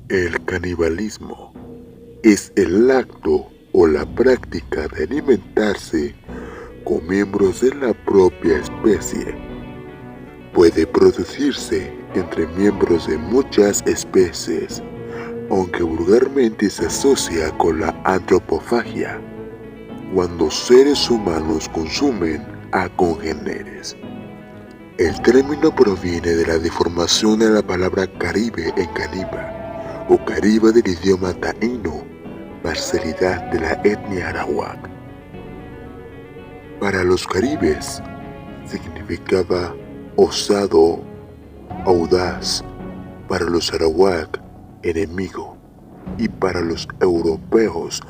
El canibalismo es el acto o la práctica de alimentarse con miembros de la propia especie. Puede producirse entre miembros de muchas especies, aunque vulgarmente se asocia con la antropofagia, cuando seres humanos consumen a congéneres. El término proviene de la deformación de la palabra caribe en caniba, o cariba del idioma taíno, parcialidad de la etnia arawak. Para los caribes, significaba osado, audaz, para los arawak, enemigo, y para los europeos,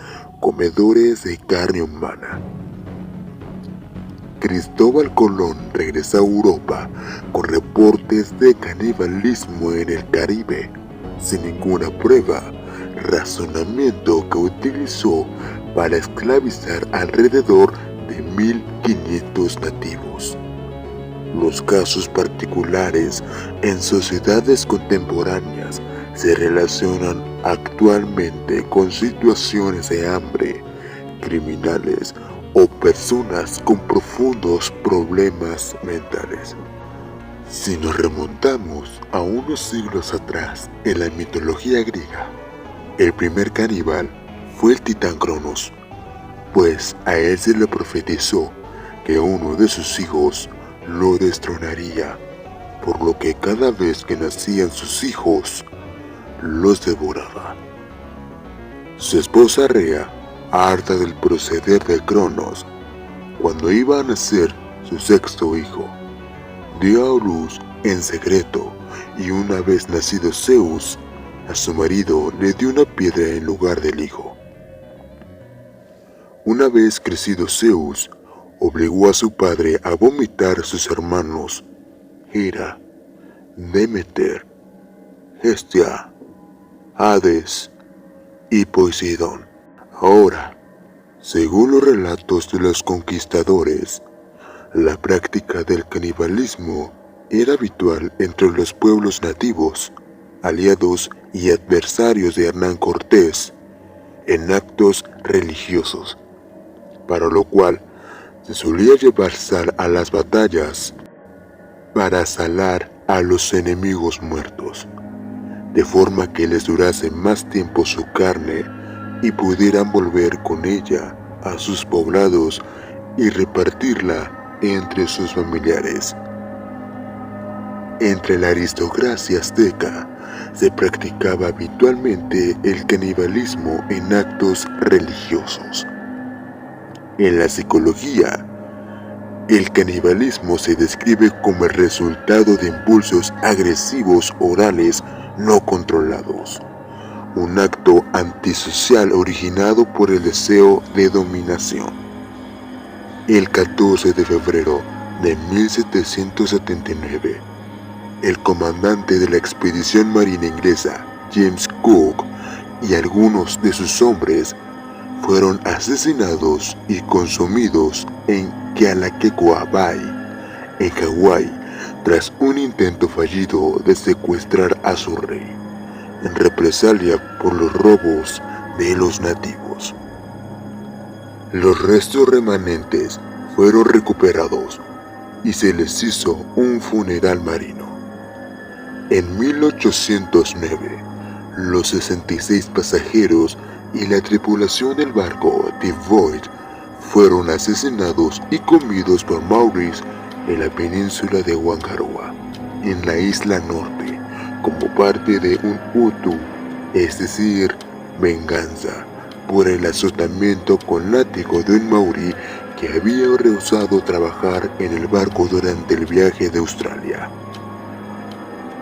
comedores de carne humana. Cristóbal Colón regresa a Europa con reportes de canibalismo en el Caribe, sin ninguna prueba, razonamiento que utilizó para esclavizar alrededor de 1500 nativos. Los casos particulares en sociedades contemporáneas se relacionan actualmente con situaciones de hambre, criminales o personas con profundos problemas mentales. Si nos remontamos a unos siglos atrás en la mitología griega, el primer caníbal fue el titán Cronos, pues a él se le profetizó que uno de sus hijos lo destronaría, por lo que cada vez que nacían sus hijos, los devoraba. Su esposa Rea, harta del proceder de Cronos, cuando iba a nacer su sexto hijo, dio a luz en secreto, y una vez nacido Zeus, a su marido le dio una piedra en lugar del hijo. Una vez crecido Zeus, obligó a su padre a vomitar a sus hermanos Hera, Demeter, Hestia, Hades y Poseidón. Ahora, según los relatos de los conquistadores, la práctica del canibalismo era habitual entre los pueblos nativos, aliados y adversarios de Hernán Cortés, en actos religiosos, para lo cual se solía llevar sal a las batallas para salar a los enemigos muertos, de forma que les durase más tiempo su carne y pudieran volver con ella a sus poblados y repartirla entre sus familiares. Entre la aristocracia azteca se practicaba habitualmente el canibalismo en actos religiosos. En la psicología, el canibalismo se describe como el resultado de impulsos agresivos orales no controlados, un acto antisocial originado por el deseo de dominación. El 14 de febrero de 1779, el comandante de la expedición marina inglesa, James Cook, y algunos de sus hombres fueron asesinados y consumidos en Kealakekua Bay, en Hawái, tras un intento fallido de secuestrar a su rey, en represalia por los robos de los nativos. Los restos remanentes fueron recuperados y se les hizo un funeral marino. En 1809, los 66 pasajeros y la tripulación del barco The Void fueron asesinados y comidos por maoríes en la península de Whangaroa, en la isla norte, como parte de un utu, es decir, venganza, por el azotamiento con látigo de un maorí que había rehusado trabajar en el barco durante el viaje de Australia.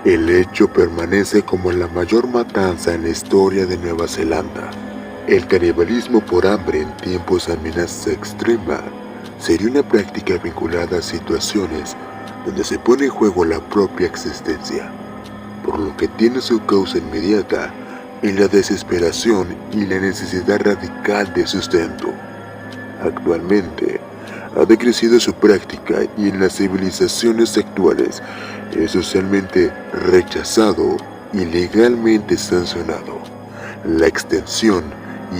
El hecho permanece como la mayor matanza en la historia de Nueva Zelanda. El canibalismo por hambre en tiempos de amenaza extrema sería una práctica vinculada a situaciones donde se pone en juego la propia existencia, por lo que tiene su causa inmediata en la desesperación y la necesidad radical de sustento. Actualmente, ha decrecido su práctica y en las civilizaciones actuales es socialmente rechazado y legalmente sancionado. La extensión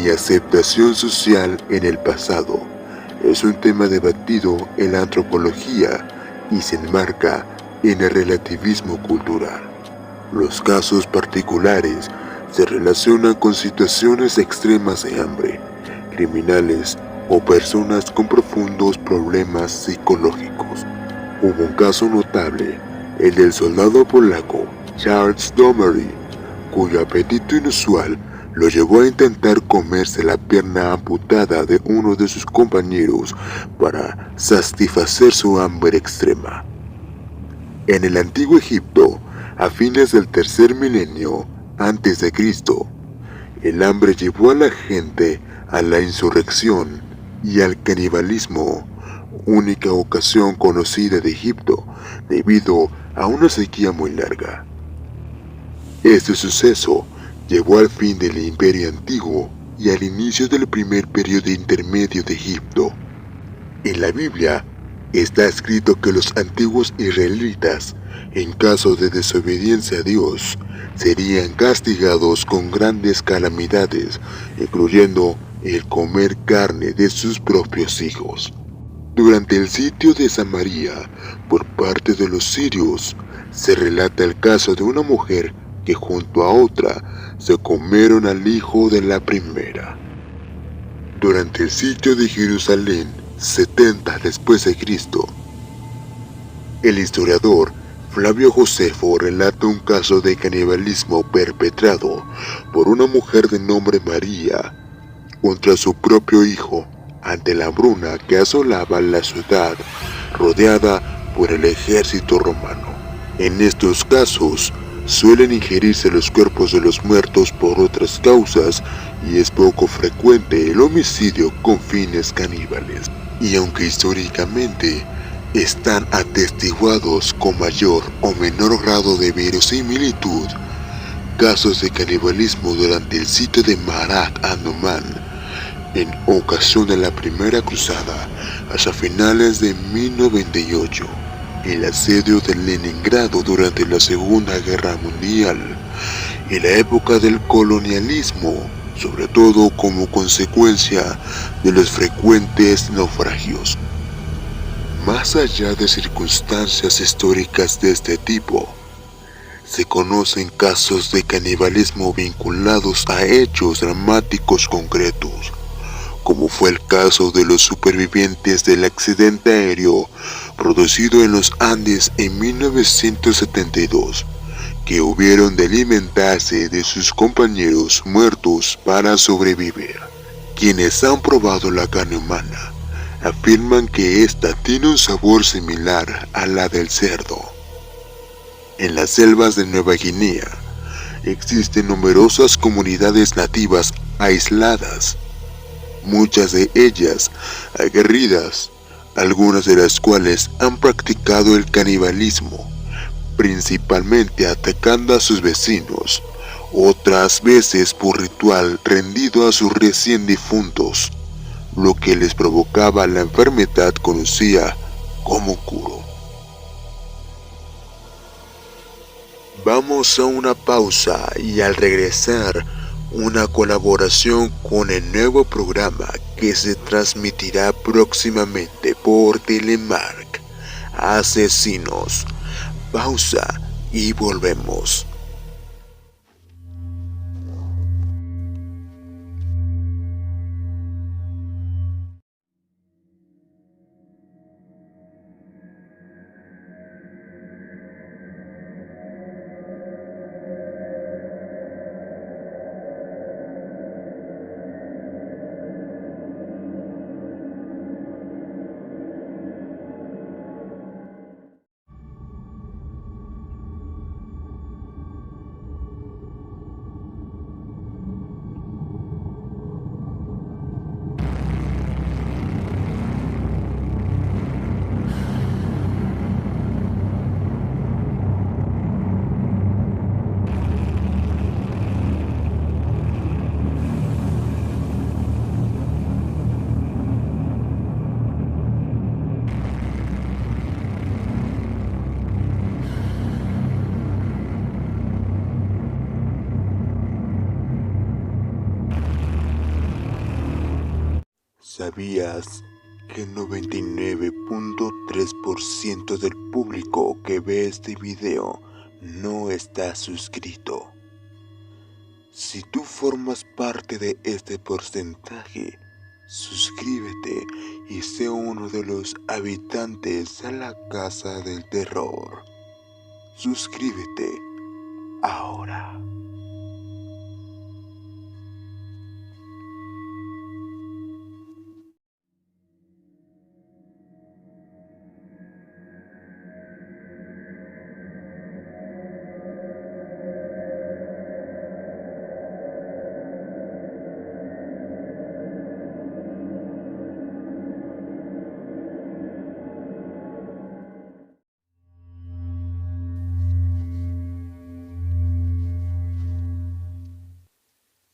y aceptación social en el pasado es un tema debatido en la antropología y se enmarca en el relativismo cultural. Los casos particulares se relacionan con situaciones extremas de hambre, criminales o personas con profundos problemas psicológicos. Hubo un caso notable, el del soldado polaco Charles Domery, cuyo apetito inusual lo llevó a intentar comerse la pierna amputada de uno de sus compañeros para satisfacer su hambre extrema. En el antiguo Egipto, a fines del tercer milenio antes de Cristo, el hambre llevó a la gente a la insurrección y al canibalismo, única ocasión conocida de Egipto debido a una sequía muy larga. Este suceso llevó al fin del Imperio Antiguo y al inicio del primer periodo intermedio de Egipto. En la Biblia está escrito que los antiguos israelitas, en caso de desobediencia a Dios, serían castigados con grandes calamidades, incluyendo el comer carne de sus propios hijos. Durante el sitio de Samaria, por parte de los sirios, se relata el caso de una mujer que junto a otra se comieron al hijo de la primera. Durante el sitio de Jerusalén, 70 después de Cristo, el historiador Flavio Josefo relata un caso de canibalismo perpetrado por una mujer de nombre María contra su propio hijo ante la hambruna que asolaba la ciudad rodeada por el ejército romano. En estos casos suelen ingerirse los cuerpos de los muertos por otras causas y es poco frecuente el homicidio con fines caníbales. Y aunque históricamente están atestiguados con mayor o menor grado de verosimilitud, casos de canibalismo durante el sitio de Marat Anuman en ocasión de la Primera Cruzada hasta finales de 1098, el asedio de Leningrado durante la Segunda Guerra Mundial y la época del colonialismo, sobre todo como consecuencia de los frecuentes naufragios. Más allá de circunstancias históricas de este tipo, se conocen casos de canibalismo vinculados a hechos dramáticos concretos, como fue el caso de los supervivientes del accidente aéreo producido en los Andes en 1972, que hubieron de alimentarse de sus compañeros muertos para sobrevivir. Quienes han probado la carne humana afirman que ésta tiene un sabor similar a la del cerdo. En las selvas de Nueva Guinea existen numerosas comunidades nativas aisladas, muchas de ellas aguerridas, algunas de las cuales han practicado el canibalismo, principalmente atacando a sus vecinos, otras veces por ritual rendido a sus recién difuntos, lo que les provocaba la enfermedad conocida como Kuro. Vamos a una pausa y al regresar, una colaboración con el nuevo programa que se transmitirá próximamente por Telemark, Asesinos. Pausa y volvemos. ¿Sabías que el 99.3% del público que ve este video no está suscrito? Si tú formas parte de este porcentaje, suscríbete y sé uno de los habitantes de la Casa del Terror. Suscríbete ahora.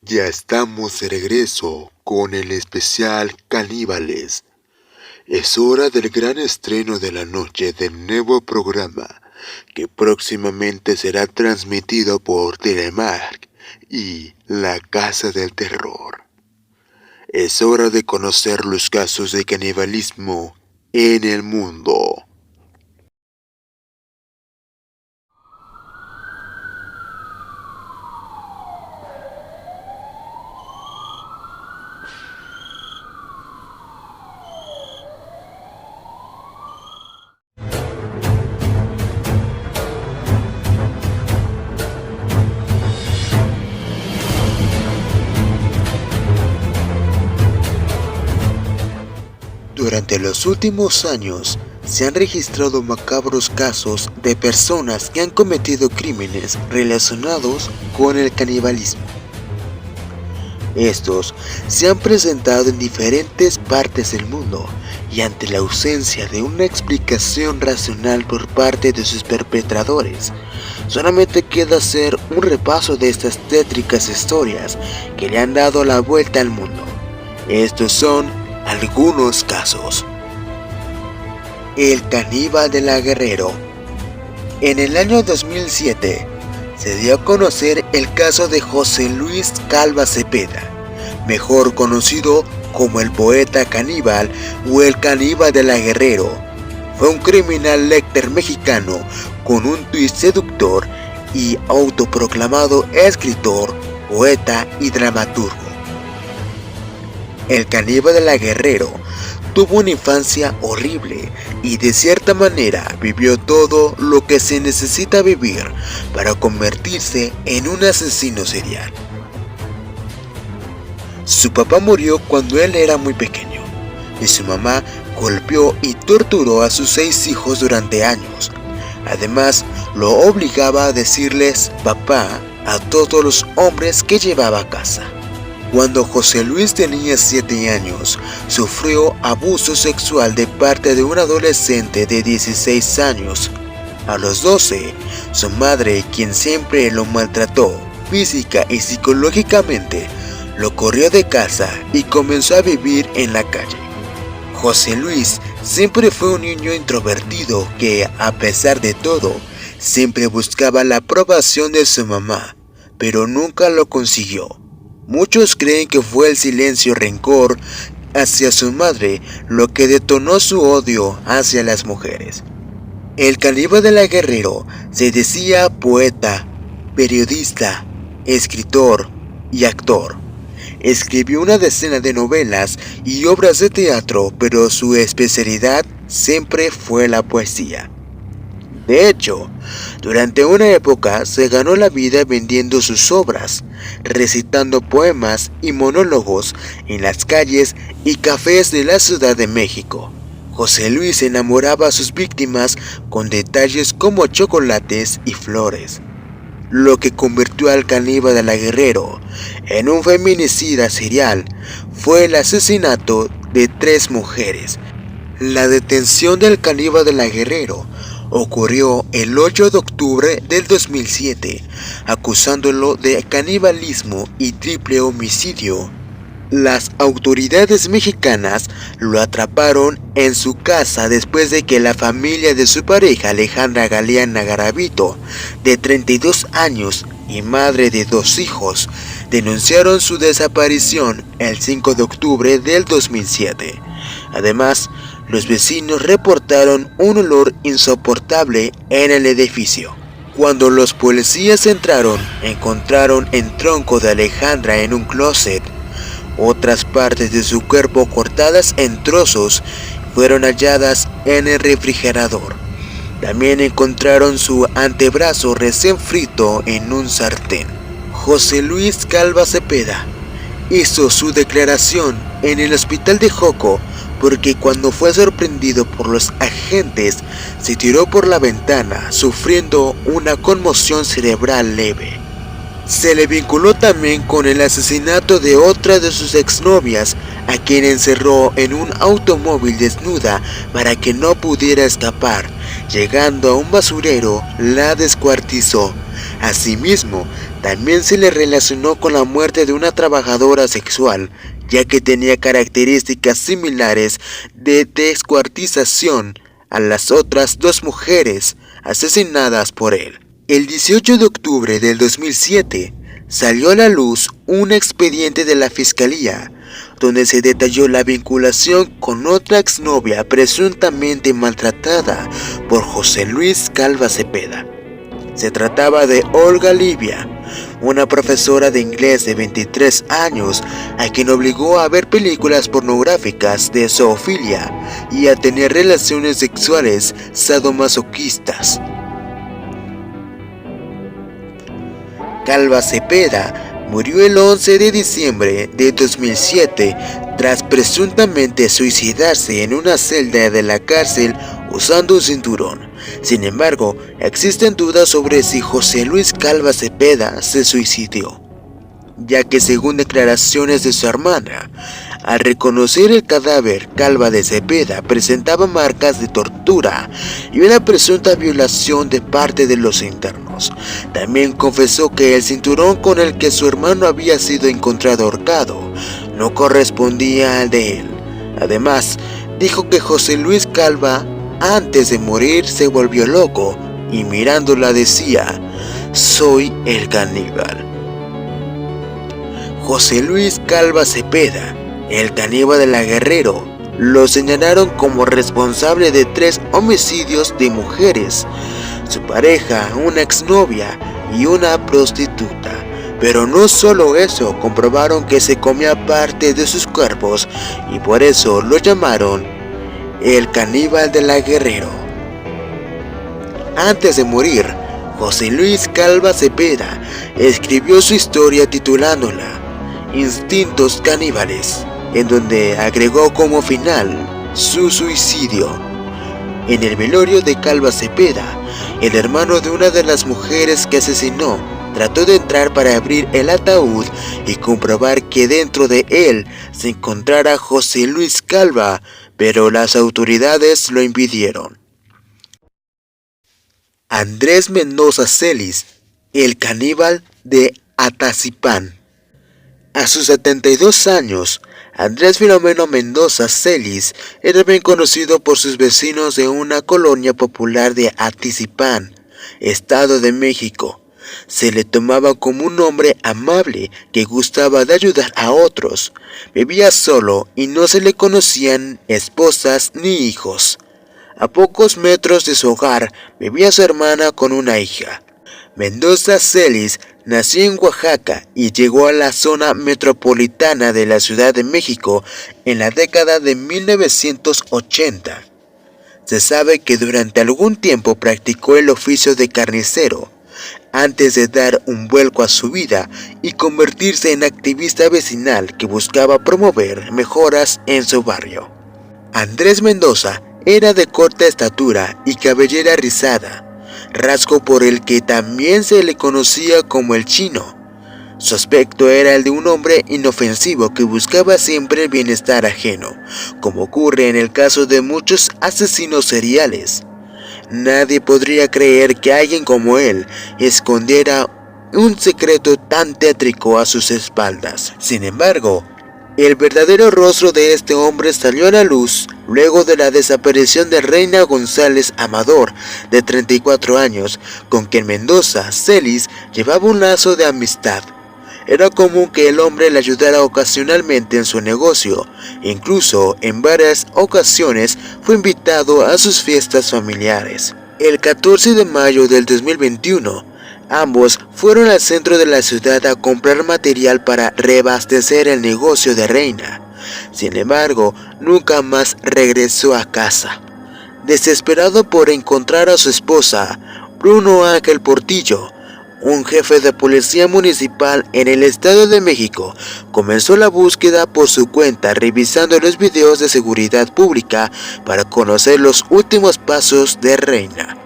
Ya estamos de regreso con el especial Caníbales. Es hora del gran estreno de la noche del nuevo programa, que próximamente será transmitido por Telemark y La Casa del Terror. Es hora de conocer los casos de canibalismo en el mundo. Durante los últimos años, se han registrado macabros casos de personas que han cometido crímenes relacionados con el canibalismo. Estos se han presentado en diferentes partes del mundo y ante la ausencia de una explicación racional por parte de sus perpetradores, solamente queda hacer un repaso de estas tétricas historias que le han dado la vuelta al mundo. Estos son algunos casos. El caníbal de la Guerrero. En el año 2007 se dio a conocer el caso de José Luis Calva Cepeda, mejor conocido como el poeta caníbal o el caníbal de la Guerrero. Fue un criminal lector mexicano con un tuit seductor y autoproclamado escritor, poeta y dramaturgo. El caníbal de la Guerrero tuvo una infancia horrible y de cierta manera vivió todo lo que se necesita vivir para convertirse en un asesino serial. Su papá murió cuando él era muy pequeño y su mamá golpeó y torturó a sus 6 hijos durante años. Además, lo obligaba a decirles papá a todos los hombres que llevaba a casa. Cuando José Luis tenía 7 años, sufrió abuso sexual de parte de un adolescente de 16 años. A los 12, su madre, quien siempre lo maltrató física y psicológicamente, lo corrió de casa y comenzó a vivir en la calle. José Luis siempre fue un niño introvertido que, a pesar de todo, siempre buscaba la aprobación de su mamá, pero nunca lo consiguió. Muchos creen que fue el silencio rencor hacia su madre lo que detonó su odio hacia las mujeres. El caníbal de la Guerrero se decía poeta, periodista, escritor y actor. Escribió una decena de novelas y obras de teatro, pero su especialidad siempre fue la poesía. De hecho, durante una época se ganó la vida vendiendo sus obras, recitando poemas y monólogos en las calles y cafés de la Ciudad de México. José Luis enamoraba a sus víctimas con detalles como chocolates y flores, lo que convirtió al caníbal de la Guerrero en un feminicida serial. Fue el asesinato de 3 mujeres. La detención del caníbal de la Guerrero ocurrió el 8 de octubre del 2007, acusándolo de canibalismo y triple homicidio. Las autoridades mexicanas lo atraparon en su casa después de que la familia de su pareja, Alejandra Galeana Garavito, de 32 años y madre de 2 hijos, denunciaron su desaparición el 5 de octubre del 2007. Además, los vecinos reportaron un olor insoportable en el edificio. Cuando los policías entraron, encontraron el tronco de Alejandra en un closet. Otras partes de su cuerpo cortadas en trozos fueron halladas en el refrigerador. También encontraron su antebrazo recién frito en un sartén. José Luis Calva Cepeda hizo su declaración en el hospital de Joco porque cuando fue sorprendido por los agentes se tiró por la ventana sufriendo una conmoción cerebral leve. Se le vinculó también con el asesinato de otra de sus exnovias, a quien encerró en un automóvil desnuda para que no pudiera escapar. Llegando a un basurero, la descuartizó. Asimismo, también se le relacionó con la muerte de una trabajadora sexual, ya que tenía características similares de descuartización a las otras dos mujeres asesinadas por él. El 18 de octubre del 2007 salió a la luz un expediente de la Fiscalía, donde se detalló la vinculación con otra exnovia presuntamente maltratada por José Luis Calva Cepeda. Se trataba de Olga Livia, una profesora de inglés de 23 años a quien obligó a ver películas pornográficas de zoofilia y a tener relaciones sexuales sadomasoquistas. Calva Cepeda murió el 11 de diciembre de 2007 tras presuntamente suicidarse en una celda de la cárcel usando un cinturón. Sin embargo, existen dudas sobre si José Luis Calva Cepeda se suicidó, ya que según declaraciones de su hermana, al reconocer el cadáver, Calva de Cepeda presentaba marcas de tortura y una presunta violación de parte de los internos. También confesó que el cinturón con el que su hermano había sido encontrado ahorcado no correspondía al de él. Además, dijo que José Luis Calva, antes de morir, se volvió loco y mirándola decía: "Soy el caníbal". José Luis Calva Cepeda, el caníbal de la Guerrero, lo señalaron como responsable de 3 homicidios de mujeres, su pareja, una exnovia y una prostituta. Pero no solo eso, comprobaron que se comía parte de sus cuerpos y por eso lo llamaron el caníbal de la Guerrero. Antes de morir, José Luis Calva Cepeda escribió su historia titulándola Instintos Caníbales, en donde agregó como final su suicidio. En el velorio de Calva Cepeda, el hermano de una de las mujeres que asesinó trató de entrar para abrir el ataúd y comprobar que dentro de él se encontrara José Luis Calva, pero las autoridades lo impidieron. Andrés Mendoza Celis, el caníbal de Atazipán. A sus 72 años, Andrés Filomeno Mendoza Celis era bien conocido por sus vecinos de una colonia popular de Atizipán, Estado de México. Se le tomaba como un hombre amable que gustaba de ayudar a otros. Vivía solo y no se le conocían esposas ni hijos. A pocos metros de su hogar vivía su hermana con una hija. Mendoza Celis nació en Oaxaca y llegó a la zona metropolitana de la Ciudad de México en la década de 1980. Se sabe que durante algún tiempo practicó el oficio de carnicero, antes de dar un vuelco a su vida y convertirse en activista vecinal que buscaba promover mejoras en su barrio. Andrés Mendoza era de corta estatura y cabellera rizada, rasgo por el que también se le conocía como el chino. Su aspecto era el de un hombre inofensivo que buscaba siempre el bienestar ajeno, como ocurre en el caso de muchos asesinos seriales. Nadie podría creer que alguien como él escondiera un secreto tan tétrico a sus espaldas. Sin embargo, el verdadero rostro de este hombre salió a la luz luego de la desaparición de Reina González Amador, de 34 años, con quien Mendoza Celis llevaba un lazo de amistad. Era común que el hombre le ayudara ocasionalmente en su negocio. Incluso en varias ocasiones fue invitado a sus fiestas familiares. El 14 de mayo del 2021, ambos fueron al centro de la ciudad a comprar material para reabastecer el negocio de Reina. Sin embargo, nunca más regresó a casa. Desesperado por encontrar a su esposa, Bruno Ángel Portillo, un jefe de policía municipal en el Estado de México, comenzó la búsqueda por su cuenta revisando los videos de seguridad pública para conocer los últimos pasos de Reina.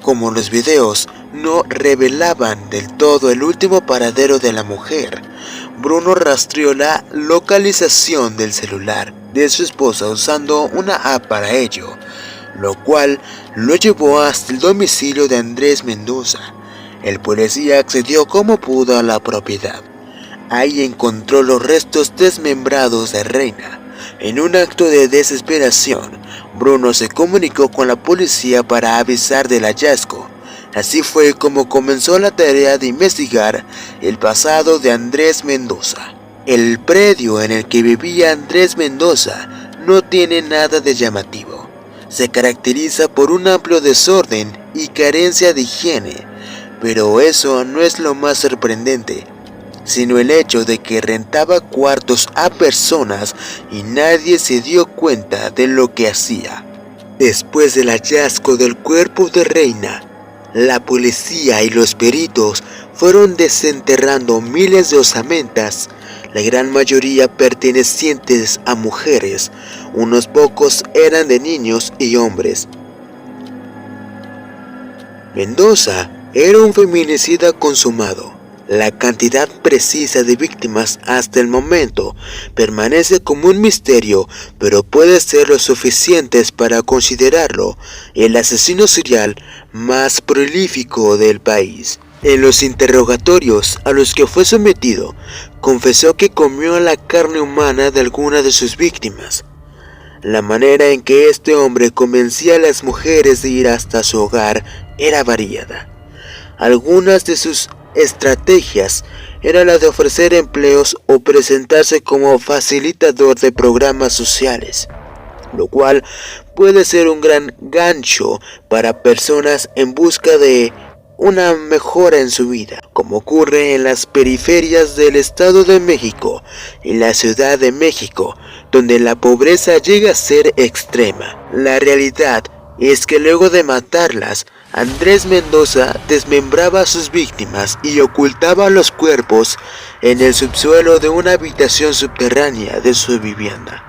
Como los videos no revelaban del todo el último paradero de la mujer, Bruno rastreó la localización del celular de su esposa usando una app para ello, lo cual lo llevó hasta el domicilio de Andrés Mendoza. El policía accedió como pudo a la propiedad. Ahí encontró los restos desmembrados de Reina. En un acto de desesperación, Bruno se comunicó con la policía para avisar del hallazgo. Así fue como comenzó la tarea de investigar el pasado de Andrés Mendoza. El predio en el que vivía Andrés Mendoza no tiene nada de llamativo. Se caracteriza por un amplio desorden y carencia de higiene. Pero eso no es lo más sorprendente, sino el hecho de que rentaba cuartos a personas y nadie se dio cuenta de lo que hacía. Después del hallazgo del cuerpo de Reina, la policía y los peritos fueron desenterrando miles de osamentas, la gran mayoría pertenecientes a mujeres, unos pocos eran de niños y hombres. Mendoza era un feminicida consumado. La cantidad precisa de víctimas hasta el momento permanece como un misterio, pero puede ser lo suficiente para considerarlo el asesino serial más prolífico del país. En los interrogatorios a los que fue sometido, confesó que comió la carne humana de alguna de sus víctimas. La manera en que este hombre convencía a las mujeres de ir hasta su hogar era variada. Algunas de sus estrategias era la de ofrecer empleos o presentarse como facilitador de programas sociales, lo cual puede ser un gran gancho para personas en busca de una mejora en su vida, como ocurre en las periferias del Estado de México y la Ciudad de México, donde la pobreza llega a ser extrema. La realidad es que luego de matarlas, Andrés Mendoza desmembraba a sus víctimas y ocultaba los cuerpos en el subsuelo de una habitación subterránea de su vivienda.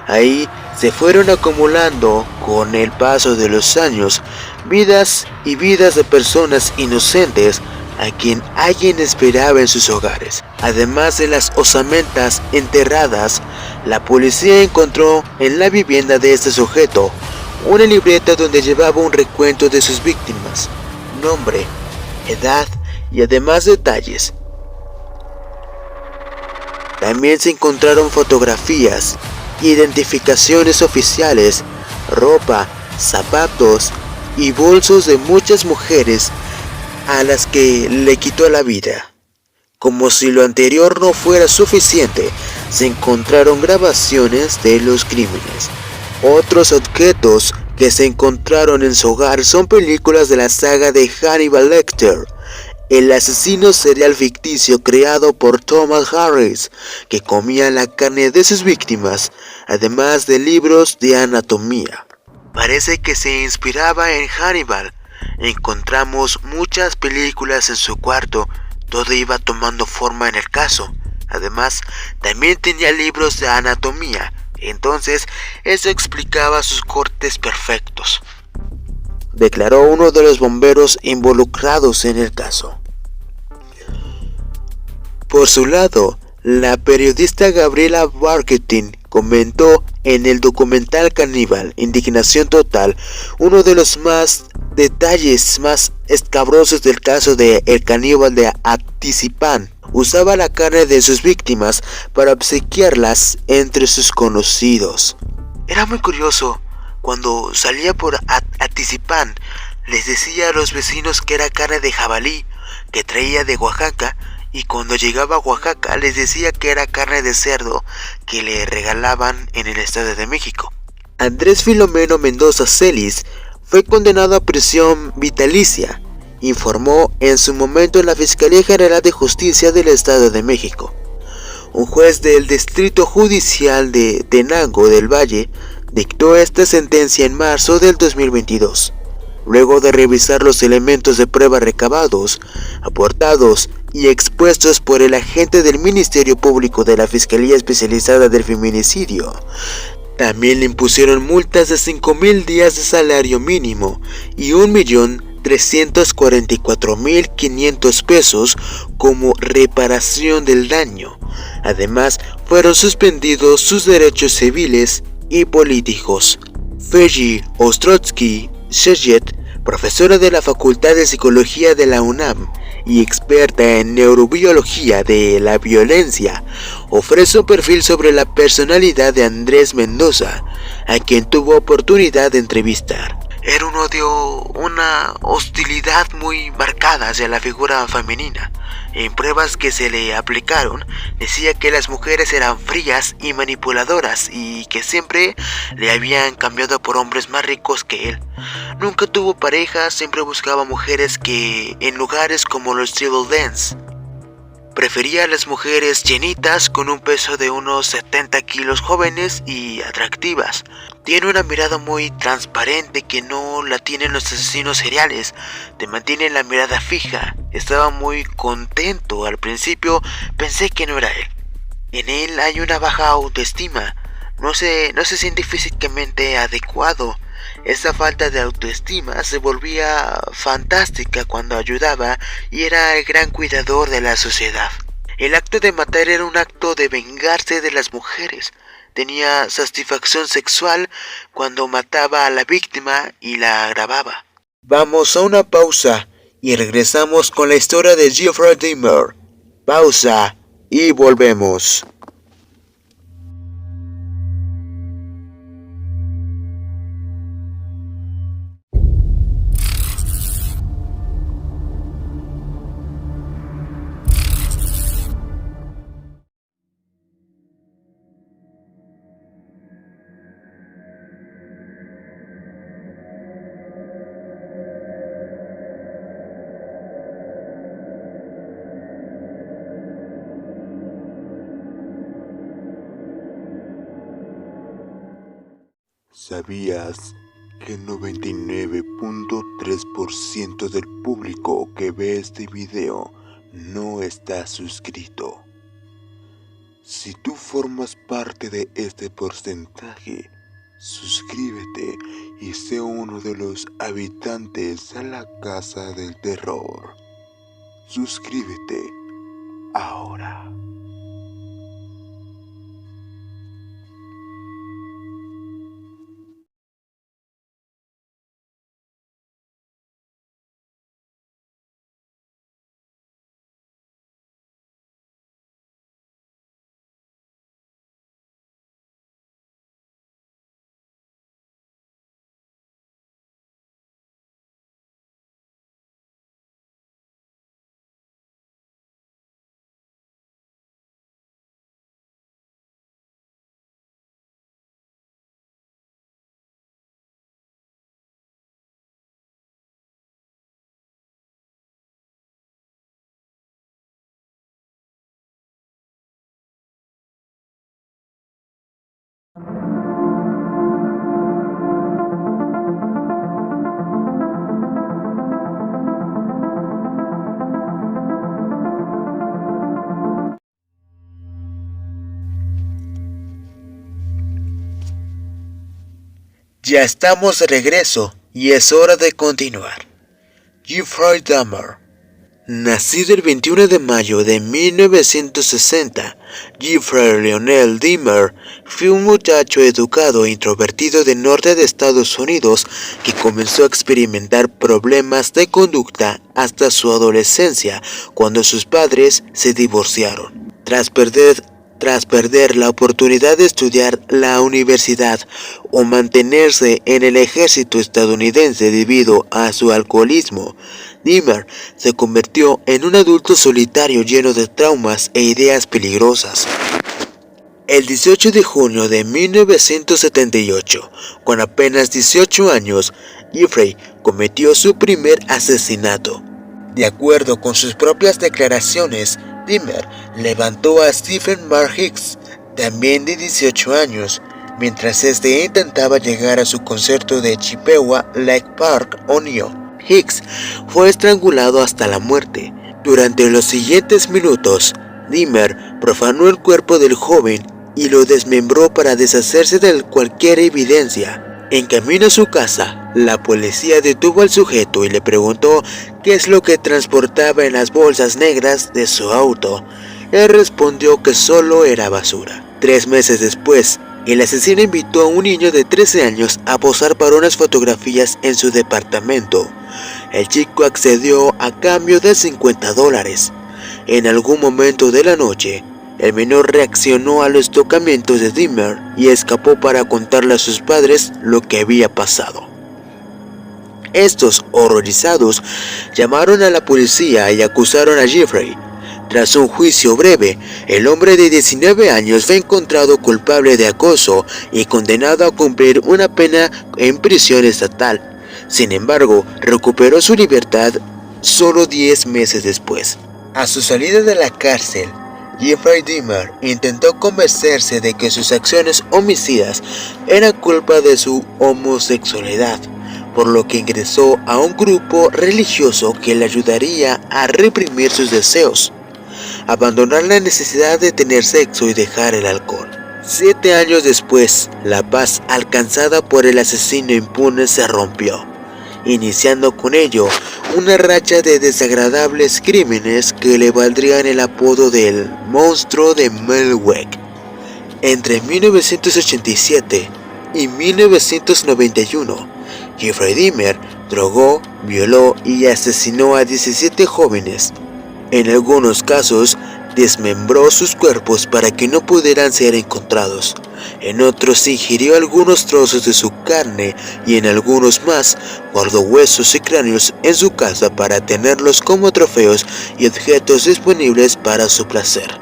Ahí se fueron acumulando, con el paso de los años, vidas y vidas de personas inocentes a quien alguien esperaba en sus hogares. Además de las osamentas enterradas, la policía encontró en la vivienda de este sujeto una libreta donde llevaba un recuento de sus víctimas, nombre, edad y además detalles. También se encontraron fotografías, identificaciones oficiales, ropa, zapatos y bolsos de muchas mujeres a las que le quitó la vida. Como si lo anterior no fuera suficiente, se encontraron grabaciones de los crímenes. Otros objetos que se encontraron en su hogar son películas de la saga de Hannibal Lecter, el asesino serial ficticio creado por Thomas Harris, que comía la carne de sus víctimas, además de libros de anatomía. Parece que se inspiraba en Hannibal. Encontramos muchas películas en su cuarto, todo iba tomando forma en el caso. Además, también tenía libros de anatomía. Entonces, eso explicaba sus cortes perfectos, declaró uno de los bomberos involucrados en el caso. Por su lado, la periodista Gabriela Barquetín comentó en el documental Caníbal, Indignación Total, uno de los detalles más escabrosos del caso de El Caníbal de Atizapán. Usaba la carne de sus víctimas para obsequiarlas entre sus conocidos. Era muy curioso, cuando salía por Atizapán, les decía a los vecinos que era carne de jabalí, que traía de Oaxaca, y cuando llegaba a Oaxaca les decía que era carne de cerdo que le regalaban en el Estado de México. Andrés Filomeno Mendoza Celis fue condenado a prisión vitalicia, informó en su momento la Fiscalía General de Justicia del Estado de México. Un juez del Distrito Judicial de Tenango del Valle dictó esta sentencia en marzo del 2022, luego de revisar los elementos de prueba recabados, aportados y expuestos por el agente del Ministerio Público de la Fiscalía Especializada del Feminicidio. También le impusieron multas de 5,000 días de salario mínimo y 1,344,500 pesos como reparación del daño. Además, fueron suspendidos sus derechos civiles y políticos. Fergie Ostrotsky Shejet, profesora de la Facultad de Psicología de la UNAM y experta en neurobiología de la violencia, ofrece un perfil sobre la personalidad de Andrés Mendoza, a quien tuvo oportunidad de entrevistar. Era un odio, una hostilidad muy marcada hacia la figura femenina. En pruebas que se le aplicaron, decía que las mujeres eran frías y manipuladoras y que siempre le habían cambiado por hombres más ricos que él. Nunca tuvo pareja, siempre buscaba mujeres que en lugares como los table dance. Prefería a las mujeres llenitas con un peso de unos 70 kilos, jóvenes y atractivas. Tiene una mirada muy transparente que no la tienen los asesinos seriales. Te mantiene la mirada fija. Estaba muy contento. Al principio pensé que no era él. En él hay una baja autoestima. No se siente físicamente adecuado. Esa falta de autoestima se volvía fantástica cuando ayudaba y era el gran cuidador de la sociedad. El acto de matar era un acto de vengarse de las mujeres. Tenía satisfacción sexual cuando mataba a la víctima y la grababa. Vamos a una pausa y regresamos con la historia de Jeffrey Dahmer. Pausa y volvemos. ¿Sabías que el 99.3% del público que ve este video no está suscrito? Si tú formas parte de este porcentaje, suscríbete y sé uno de los habitantes a la Casa del Terror. Suscríbete ahora. Ya estamos de regreso y es hora de continuar. Jeffrey Dahmer. Nacido el 21 de mayo de 1960, Jeffrey Lionel Dahmer fue un muchacho educado e introvertido del norte de Estados Unidos que comenzó a experimentar problemas de conducta hasta su adolescencia, cuando sus padres se divorciaron. Tras perder la oportunidad de estudiar la universidad o mantenerse en el ejército estadounidense debido a su alcoholismo, Dimmer se convirtió en un adulto solitario lleno de traumas e ideas peligrosas. El 18 de junio de 1978, con apenas 18 años, Jeffrey cometió su primer asesinato. De acuerdo con sus propias declaraciones, Dimmer levantó a Stephen Mark Hicks, también de 18 años, mientras este intentaba llegar a su concierto de Chippewa Lake Park, Ohio. Hicks fue estrangulado hasta la muerte. Durante los siguientes minutos, Dimmer profanó el cuerpo del joven y lo desmembró para deshacerse de cualquier evidencia. En camino a su casa, la policía detuvo al sujeto y le preguntó qué es lo que transportaba en las bolsas negras de su auto. Él respondió que solo era basura. 3 meses después, el asesino invitó a un niño de 13 años a posar para unas fotografías en su departamento. El chico accedió a cambio de $50. En algún momento de la noche, el menor reaccionó a los tocamientos de Dimmer y escapó para contarle a sus padres lo que había pasado. Estos, horrorizados, llamaron a la policía y acusaron a Jeffrey. Tras un juicio breve, el hombre de 19 años fue encontrado culpable de acoso y condenado a cumplir una pena en prisión estatal. Sin embargo, recuperó su libertad solo 10 meses después. A su salida de la cárcel, Jeffrey Dimmer intentó convencerse de que sus acciones homicidas eran culpa de su homosexualidad, por lo que ingresó a un grupo religioso que le ayudaría a reprimir sus deseos, abandonar la necesidad de tener sexo y dejar el alcohol. 7 años después, la paz alcanzada por el asesino impune se rompió, iniciando con ello una racha de desagradables crímenes que le valdrían el apodo del monstruo de Milwaukee. Entre 1987 y 1991, Jeffrey Dimmer drogó, violó y asesinó a 17 jóvenes. En algunos casos, desmembró sus cuerpos para que no pudieran ser encontrados. En otros ingirió algunos trozos de su carne y en algunos más guardó huesos y cráneos en su casa para tenerlos como trofeos y objetos disponibles para su placer.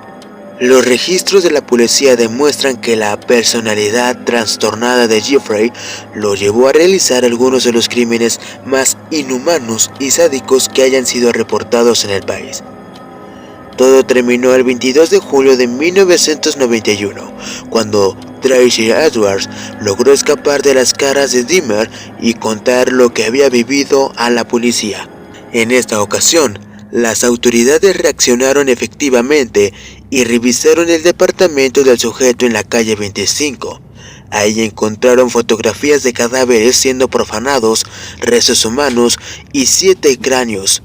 Los registros de la policía demuestran que la personalidad trastornada de Jeffrey lo llevó a realizar algunos de los crímenes más inhumanos y sádicos que hayan sido reportados en el país. Todo terminó el 22 de julio de 1991, cuando Tracy Edwards logró escapar de las garras de Dimmer y contar lo que había vivido a la policía. En esta ocasión, las autoridades reaccionaron efectivamente y revisaron el departamento del sujeto en la calle 25. Ahí encontraron fotografías de cadáveres siendo profanados, restos humanos y 7 cráneos.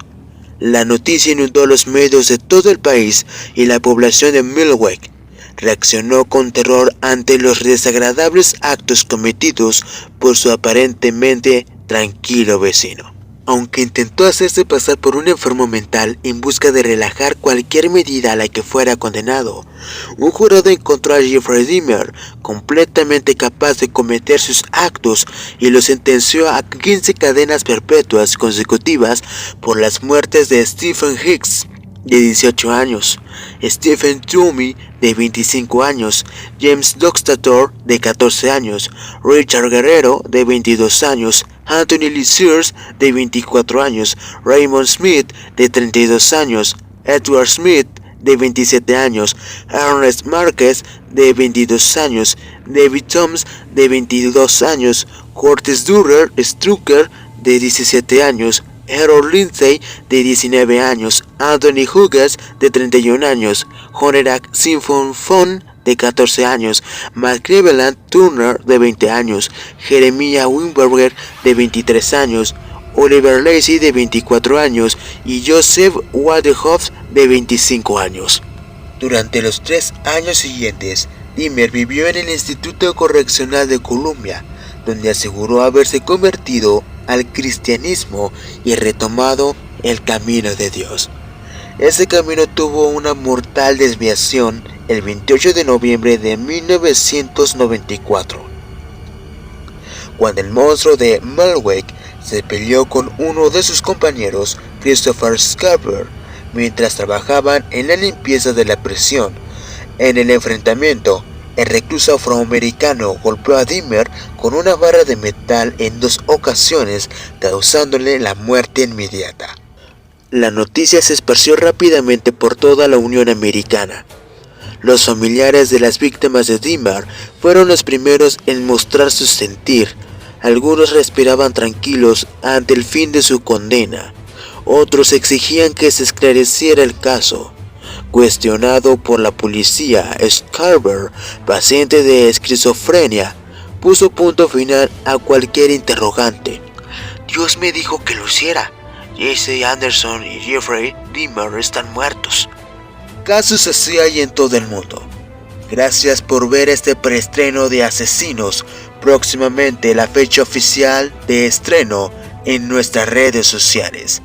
La noticia inundó los medios de todo el país y la población de Milwaukee reaccionó con terror ante los desagradables actos cometidos por su aparentemente tranquilo vecino. Aunque intentó hacerse pasar por un enfermo mental en busca de relajar cualquier medida a la que fuera condenado, un jurado encontró a Jeffrey Dimmer completamente capaz de cometer sus actos y lo sentenció a 15 cadenas perpetuas consecutivas por las muertes de Stephen Hicks, de 18 años, Stephen Toomey, de 25 años, James Doxtator, de 14 años, Richard Guerrero, de 22 años, Anthony Lee Sears, de 24 años, Raymond Smith, de 32 años, Edward Smith, de 27 años, Ernest Márquez, de 22 años, David Thomas, de 22 años, Curtis Durrell Strucker, de 17 años, Harold Lindsay, de 19 años, Anthony Hughes, de 31 años, Honorak Sinfonfon, de 14 años, Matt Cleveland Turner, de 20 años, Jeremiah Wimberger, de 23 años, Oliver Lacey, de 24 años, y Joseph Waterhoff, de 25 años. Durante los 3 años siguientes, Dimmer vivió en el Instituto Correccional de Columbia, donde aseguró haberse convertido al cristianismo y retomado el camino de Dios. Ese camino tuvo una mortal desviación el 28 de noviembre de 1994, cuando el monstruo de Milwaukee se peleó con uno de sus compañeros, Christopher Scarper mientras trabajaban en la limpieza de la prisión. En el enfrentamiento, el recluso afroamericano golpeó a Dahmer con una barra de metal en 2 ocasiones, causándole la muerte inmediata. La noticia se esparció rápidamente por toda la Unión Americana. Los familiares de las víctimas de Dahmer fueron los primeros en mostrar su sentir. Algunos respiraban tranquilos ante el fin de su condena. Otros exigían que se esclareciera el caso. Cuestionado por la policía, Scarper, paciente de esquizofrenia, puso punto final a cualquier interrogante. Dios me dijo que lo hiciera. Jesse Anderson y Jeffrey Dahmer están muertos. Casos así hay en todo el mundo. Gracias por ver este preestreno de Asesinos. Próximamente la fecha oficial de estreno en nuestras redes sociales.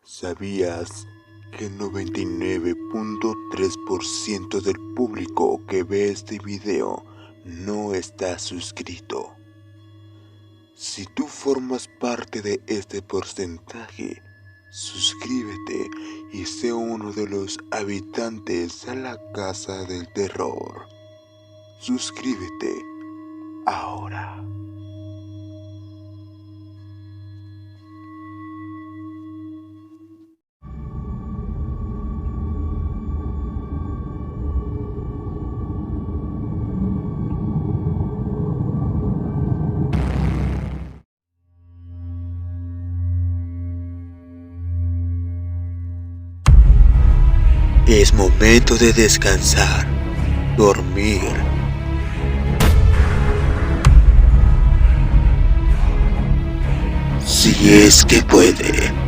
¿Sabías que el 99.3% del público que ve este video no está suscrito? Si tú formas parte de este porcentaje, suscríbete y sé uno de los habitantes de la Casa del Terror. Suscríbete ahora. Es momento de descansar, dormir. Si es que puede.